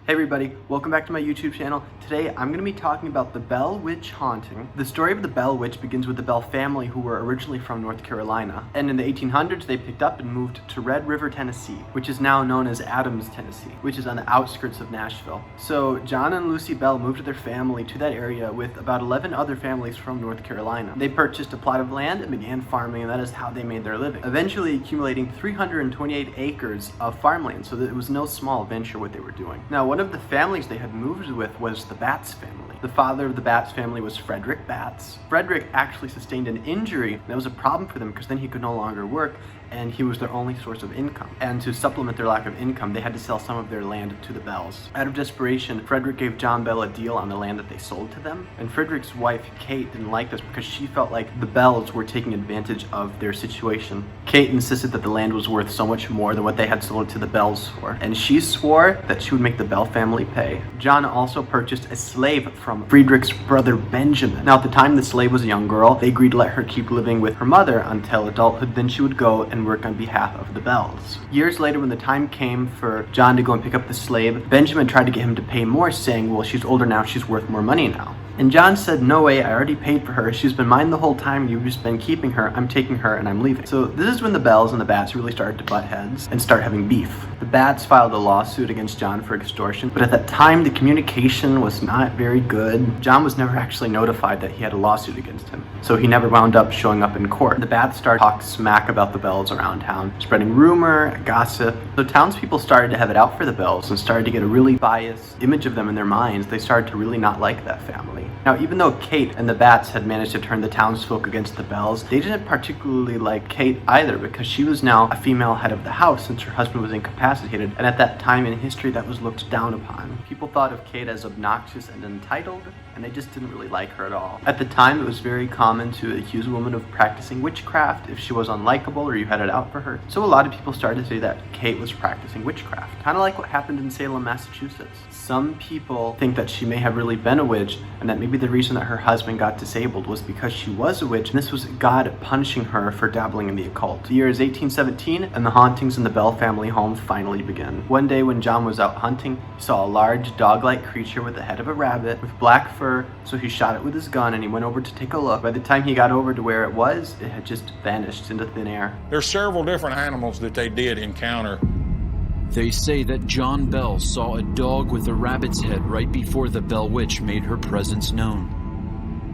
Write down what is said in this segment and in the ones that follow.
Hey everybody, welcome back to my YouTube channel. Today I'm going to be talking about the Bell Witch haunting. The story of the Bell Witch begins with the Bell family, who were originally from North Carolina. And in the 1800s they picked up and moved to Red River, Tennessee, which is now known as Adams, Tennessee, which is on the outskirts of Nashville. So John and Lucy Bell moved their family to that area with about 11 other families from North Carolina. They purchased a plot of land and began farming, and that is how they made their living, eventually accumulating 328 acres of farmland, so that it was no small venture what they were doing. Now, one of the families they had moved with was the Batts family. The father of the Batts family was Frederick Batts. Frederick actually sustained an injury, and that was a problem for them because then he could no longer work, and he was their only source of income. And to supplement their lack of income, they had to sell some of their land to the Bells. Out of desperation, Frederick gave John Bell a deal on the land that they sold to them, and Frederick's wife, Kate, didn't like this because she felt like the Bells were taking advantage of their situation. Kate insisted that the land was worth so much more than what they had sold it to the Bells for, and she swore that she would make the Bell family pay. John also purchased a slave from Friedrich's brother Benjamin. Now, at the time the slave was a young girl, they agreed to let her keep living with her mother until adulthood, then she would go and work on behalf of the Bells. Years later, when the time came for John to go and pick up the slave, Benjamin tried to get him to pay more, saying, well, she's older now, she's worth more money now. And John said, no way, I already paid for her. She's been mine the whole time. You've just been keeping her. I'm taking her and I'm leaving. So this is when the Bells and the Batts really started to butt heads and start having beef. The Batts filed a lawsuit against John for extortion, but at that time the communication was not very good. John was never actually notified that he had a lawsuit against him, so he never wound up showing up in court. The Batts started to talk smack about the Bells around town, spreading rumor, gossip. So townspeople started to have it out for the Bells and started to get a really biased image of them in their minds. They started to really not like that family. Now, even though Kate and the Batts had managed to turn the townsfolk against the Bells, they didn't particularly like Kate either, because she was now a female head of the house since her husband was incapacitated, and at that time in history that was looked down upon. People thought of Kate as obnoxious and entitled, and they just didn't really like her at all. At the time, it was very common to accuse a woman of practicing witchcraft if she was unlikable or you had it out for her. So a lot of people started to say that Kate was practicing witchcraft, kind of like what happened in Salem, Massachusetts. Some people think that she may have really been a witch, and that maybe the reason that her husband got disabled was because she was a witch, and this was God punishing her for dabbling in the occult. The year is 1817, and the hauntings in the Bell family home finally begin. One day when John was out hunting, he saw a large dog-like creature with the head of a rabbit with black fur, so he shot it with his gun and he went over to take a look. By the time he got over to where it was, it had just vanished into thin air. There's several different animals that they did encounter. They say that John Bell saw a dog with a rabbit's head right before the Bell Witch made her presence known.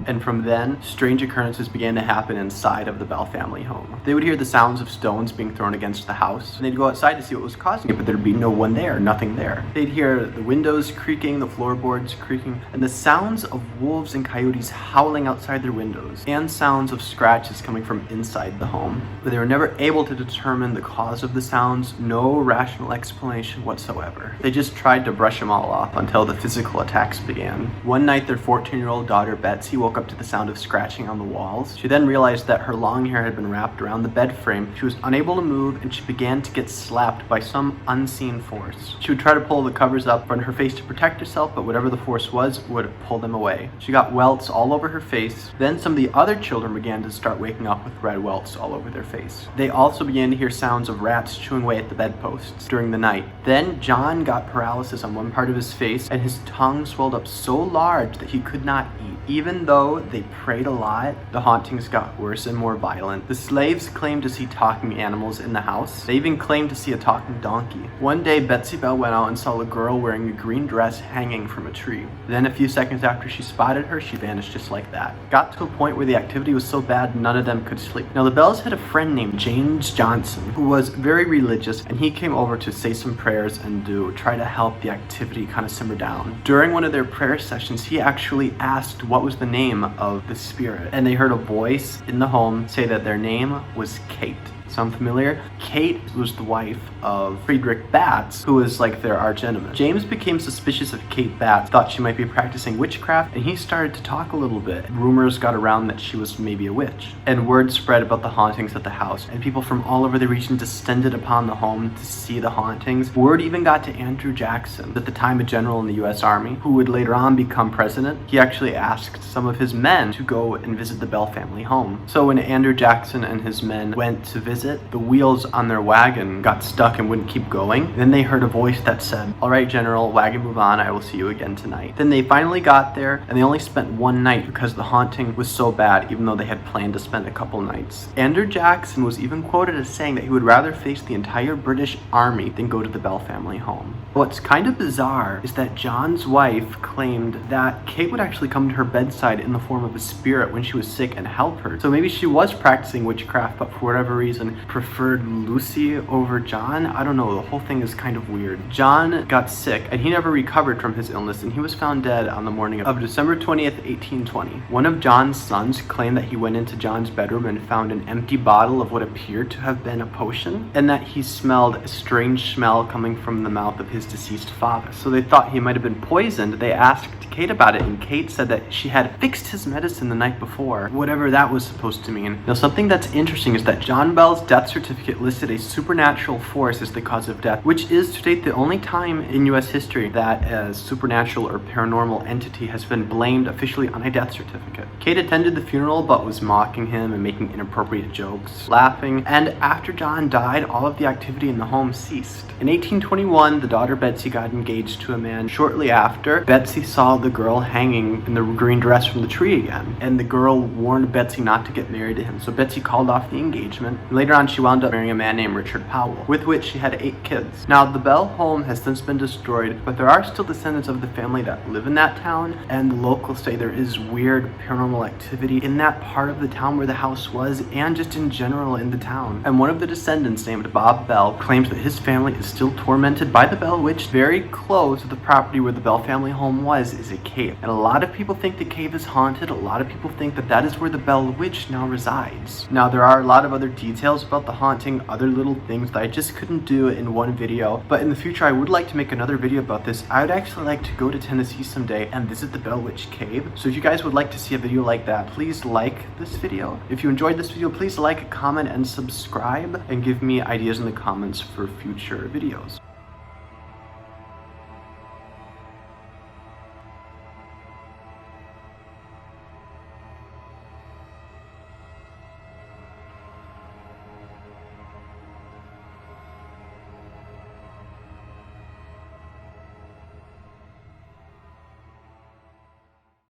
And from then, strange occurrences began to happen inside of the Bell family home. They would hear the sounds of stones being thrown against the house, and they'd go outside to see what was causing it, but there'd be no one there, nothing there. They'd hear the windows creaking, the floorboards creaking, and the sounds of wolves and coyotes howling outside their windows, and sounds of scratches coming from inside the home. But they were never able to determine the cause of the sounds, no rational explanation whatsoever. They just tried to brush them all off until the physical attacks began. One night, their 14-year-old daughter, Betsy, woke up to the sound of scratching on the walls. She then realized that her long hair had been wrapped around the bed frame. She was unable to move, and she began to get slapped by some unseen force. She would try to pull the covers up on her face to protect herself, but whatever the force was would pull them away. She got welts all over her face. Then some of the other children began to start waking up with red welts all over their face. They also began to hear sounds of rats chewing away at the bedposts during the night. Then John got paralysis on one part of his face, and his tongue swelled up so large that he could not eat. Even though they prayed a lot, the hauntings got worse and more violent. The slaves claimed to see talking animals in the house. They even claimed to see a talking donkey. One day, Betsy Bell went out and saw a girl wearing a green dress hanging from a tree. Then a few seconds after she spotted her, she vanished just like that. Got to a point where the activity was so bad, none of them could sleep. Now, the Bells had a friend named James Johnson, who was very religious, and he came over to say some prayers and to try to help the activity kind of simmer down. During one of their prayer sessions, he actually asked what was the name of the spirit, and they heard a voice in the home say that their name was Kate. Sound familiar? Kate was the wife of Friedrich Batts, who was like their arch enemy. James became suspicious of Kate Batts, thought she might be practicing witchcraft, and he started to talk a little bit. Rumors got around that she was maybe a witch, and word spread about the hauntings at the house, and people from all over the region descended upon the home to see the hauntings. Word even got to Andrew Jackson, at the time a general in the US Army, who would later on become president. He actually asked some of his men to go and visit the Bell family home. So when Andrew Jackson and his men went to visit visit, the wheels on their wagon got stuck and wouldn't keep going. Then they heard a voice that said, "All right, General, wagon move on, I will see you again tonight." Then they finally got there, and they only spent one night because the haunting was so bad, even though they had planned to spend a couple nights. Andrew Jackson was even quoted as saying that he would rather face the entire British Army than go to the Bell family home. What's kind of bizarre is that John's wife claimed that Kate would actually come to her bedside in the form of a spirit when she was sick and help her. So maybe she was practicing witchcraft, but for whatever reason preferred Lucy over John. I don't know, the whole thing is kind of weird. John got sick and he never recovered from his illness, and he was found dead on the morning of December 20th, 1820. One of John's sons claimed that he went into John's bedroom and found an empty bottle of what appeared to have been a potion, and that he smelled a strange smell coming from the mouth of his deceased father. So they thought he might have been poisoned. They asked Kate about it, and Kate said that she had fixed his medicine the night before, whatever that was supposed to mean. Now, something that's interesting is that John Bell's death certificate listed a supernatural force as the cause of death, which is to date the only time in US history that a supernatural or paranormal entity has been blamed officially on a death certificate. Kate attended the funeral but was mocking him and making inappropriate jokes, laughing, and after John died, all of the activity in the home ceased. In 1821, the daughter Betsy got engaged to a man. Shortly after, Betsy saw the girl hanging in the green dress from the tree again, and the girl warned Betsy not to get married to him, so Betsy called off the engagement. Later on, she wound up marrying a man named Richard Powell, with which she had 8 kids. Now, the Bell home has since been destroyed, but there are still descendants of the family that live in that town, and the locals say there is weird paranormal activity in that part of the town where the house was, and just in general in the town. And one of the descendants, named Bob Bell, claims that his family is still tormented by the Bell Witch. Very close to the property where the Bell family home was is a cave, and a lot of people think the cave is haunted. A lot of people think that that is where the Bell Witch now resides. Now, there are a lot of other details about the haunting, other little things that I just couldn't do in one video, but in the future I would like to make another video about this. I would actually like to go to Tennessee someday and visit the Bell Witch cave, so if you guys would like to see a video like that, please like this video. If you enjoyed this video, please like, comment, and subscribe, and give me ideas in the comments for future videos.